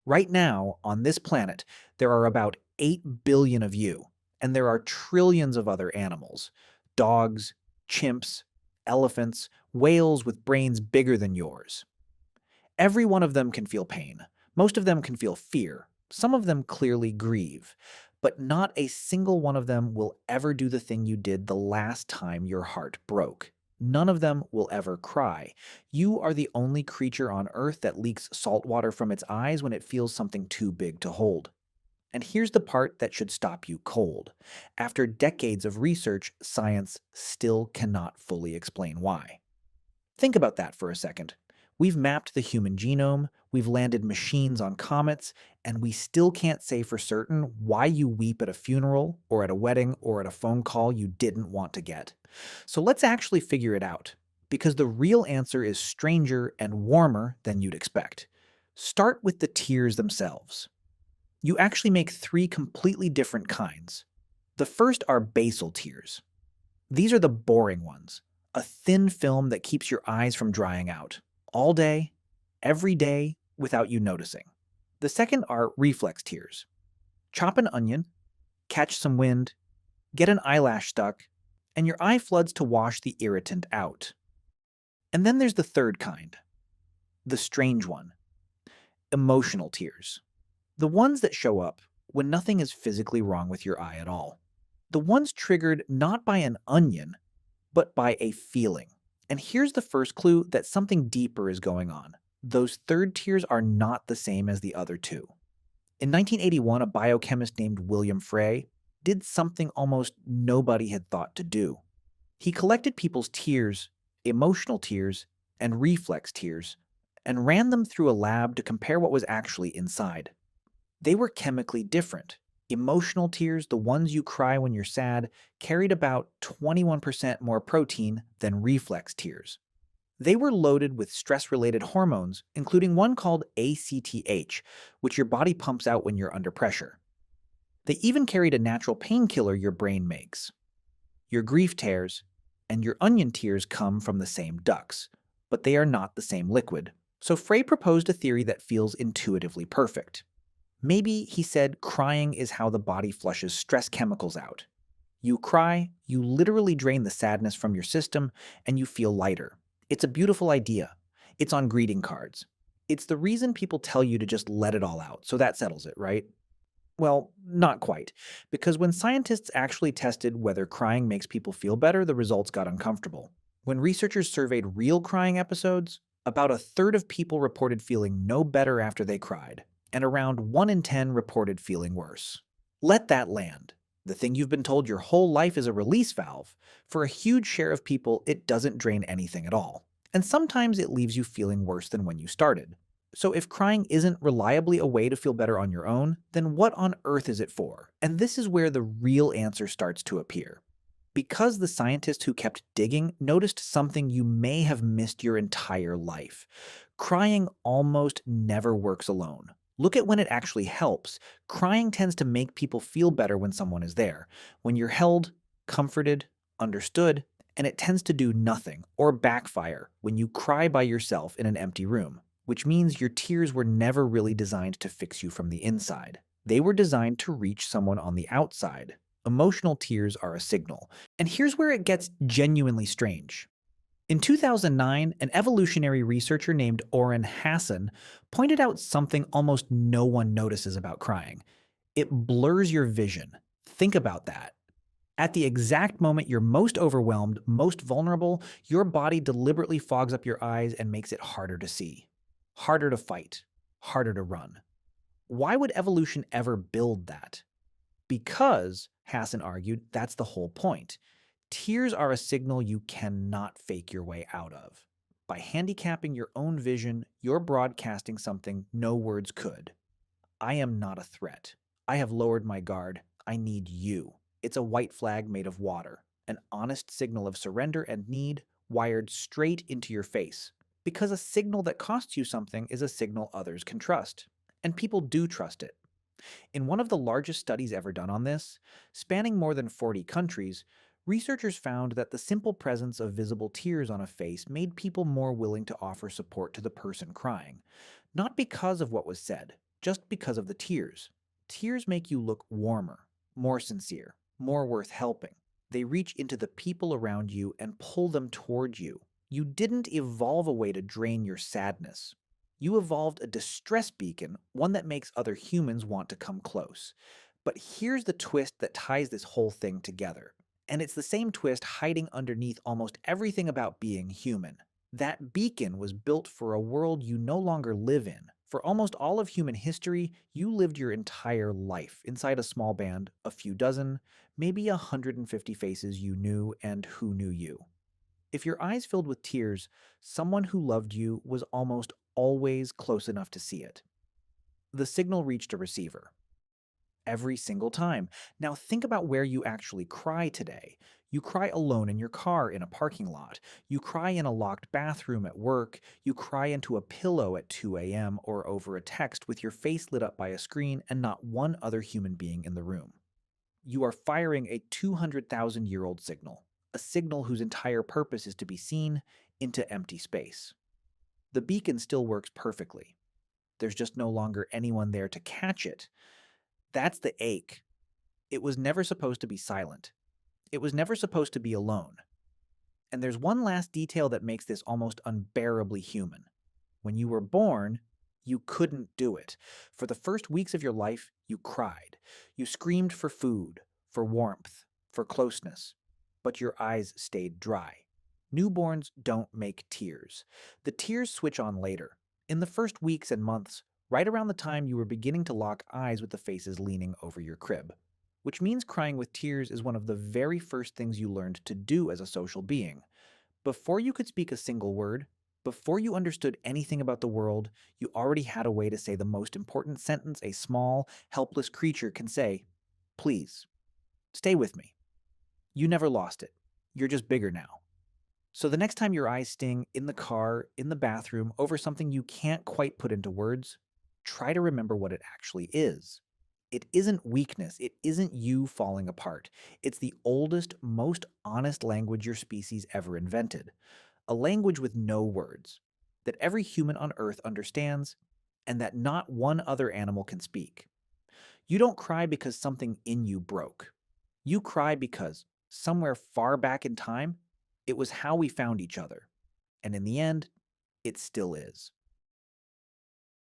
Right now, on this planet, there are about 8 billion of you, and there are trillions of other animals dogs, chimps, elephants, whales with brains bigger than yours. Every one of them can feel pain. Most of them can feel fear. Some of them clearly grieve. But not a single one of them will ever do the thing you did the last time your heart broke. None of them will ever cry. You are the only creature on Earth that leaks salt water from its eyes when it feels something too big to hold. And here's the part that should stop you cold. After decades of research, science still cannot fully explain why. Think about that for a second. We've mapped the human genome, we've landed machines on comets, and we still can't say for certain why you weep at a funeral, or at a wedding, or at a phone call you didn't want to get. So let's actually figure it out, because the real answer is stranger and warmer than you'd expect. Start with the tears themselves. You actually make three completely different kinds. The first are basal tears. These are the boring ones, a thin film that keeps your eyes from drying out, all day, every day, without you noticing. The second are reflex tears. Chop an onion, catch some wind, get an eyelash stuck, and your eye floods to wash the irritant out. And then there's the third kind, the strange one, emotional tears. The ones that show up when nothing is physically wrong with your eye at all. The ones triggered not by an onion, but by a feeling. And here's the first clue that something deeper is going on. Those third tiers are not the same as the other two. In 1981, a biochemist named William Frey did something almost nobody had thought to do. He collected people's tears, emotional tears, and reflex tears, and ran them through a lab to compare what was actually inside. They were chemically different. Emotional tears, the ones you cry when you're sad, carried about 21% more protein than reflex tears. They were loaded with stress-related hormones, including one called ACTH, which your body pumps out when you're under pressure. They even carried a natural painkiller your brain makes. Your grief tears and your onion tears come from the same ducts, but they are not the same liquid. So Frey proposed a theory that feels intuitively perfect. Maybe, he said, crying is how the body flushes stress chemicals out. You cry, you literally drain the sadness from your system, and you feel lighter. It's a beautiful idea. It's on greeting cards. It's the reason people tell you to just let it all out, so that settles it, right? Well, not quite, because when scientists actually tested whether crying makes people feel better, the results got uncomfortable. When researchers surveyed real crying episodes, about a third of people reported feeling no better after they cried, and around 1 in 10 reported feeling worse. Let that land. The thing you've been told your whole life is a release valve. For a huge share of people, it doesn't drain anything at all. And sometimes it leaves you feeling worse than when you started. So if crying isn't reliably a way to feel better on your own, then what on earth is it for? And this is where the real answer starts to appear. Because the scientist who kept digging noticed something you may have missed your entire life. Crying almost never works alone. Look at when it actually helps. Crying tends to make people feel better when someone is there, when you're held, comforted, understood, and it tends to do nothing or backfire when you cry by yourself in an empty room, which means your tears were never really designed to fix you from the inside. They were designed to reach someone on the outside. Emotional tears are a signal. And here's where it gets genuinely strange. In 2009, an evolutionary researcher named Oren Hasson pointed out something almost no one notices about crying. It blurs your vision. Think about that. At the exact moment you're most overwhelmed, most vulnerable, your body deliberately fogs up your eyes and makes it harder to see, harder to fight, harder to run. Why would evolution ever build that? Because, Hassan argued, that's the whole point. Tears are a signal you cannot fake your way out of. By handicapping your own vision, you're broadcasting something no words could. I am not a threat. I have lowered my guard. I need you. It's a white flag made of water, an honest signal of surrender and need wired straight into your face. Because a signal that costs you something is a signal others can trust. And people do trust it. In one of the largest studies ever done on this, spanning more than 40 countries, researchers found that the simple presence of visible tears on a face made people more willing to offer support to the person crying, not because of what was said, just because of the tears. Tears make you look warmer, more sincere, more worth helping. They reach into the people around you and pull them toward you. You didn't evolve a way to drain your sadness. You evolved a distress beacon, one that makes other humans want to come close. But here's the twist that ties this whole thing together. And it's the same twist hiding underneath almost everything about being human. That beacon was built for a world you no longer live in. For almost all of human history, you lived your entire life inside a small band, a few dozen, maybe 150 faces you knew and who knew you. If your eyes filled with tears, someone who loved you was almost always close enough to see it. The signal reached a receiver. Every single time. Now think about where you actually cry today. You cry alone in your car in a parking lot. You cry in a locked bathroom at work. You cry into a pillow at 2 a.m. or over a text with your face lit up by a screen and not one other human being in the room. You are firing a 200,000-year-old signal, a signal whose entire purpose is to be seen into empty space. The beacon still works perfectly. There's just no longer anyone there to catch it. That's the ache. It was never supposed to be silent. It was never supposed to be alone. And there's one last detail that makes this almost unbearably human. When you were born, you couldn't do it. For the first weeks of your life, you cried. You screamed for food, for warmth, for closeness. But your eyes stayed dry. Newborns don't make tears. The tears switch on later. In the first weeks and months, right around the time you were beginning to lock eyes with the faces leaning over your crib. Which means crying with tears is one of the very first things you learned to do as a social being. Before you could speak a single word, before you understood anything about the world, you already had a way to say the most important sentence a small, helpless creature can say: please, stay with me. You never lost it. You're just bigger now. So the next time your eyes sting in the car, in the bathroom, over something you can't quite put into words, try to remember what it actually is. It isn't weakness. It isn't you falling apart. It's the oldest, most honest language your species ever invented. A language with no words, that every human on Earth understands, and that not one other animal can speak. You don't cry because something in you broke. You cry because, somewhere far back in time, it was how we found each other. And in the end, it still is.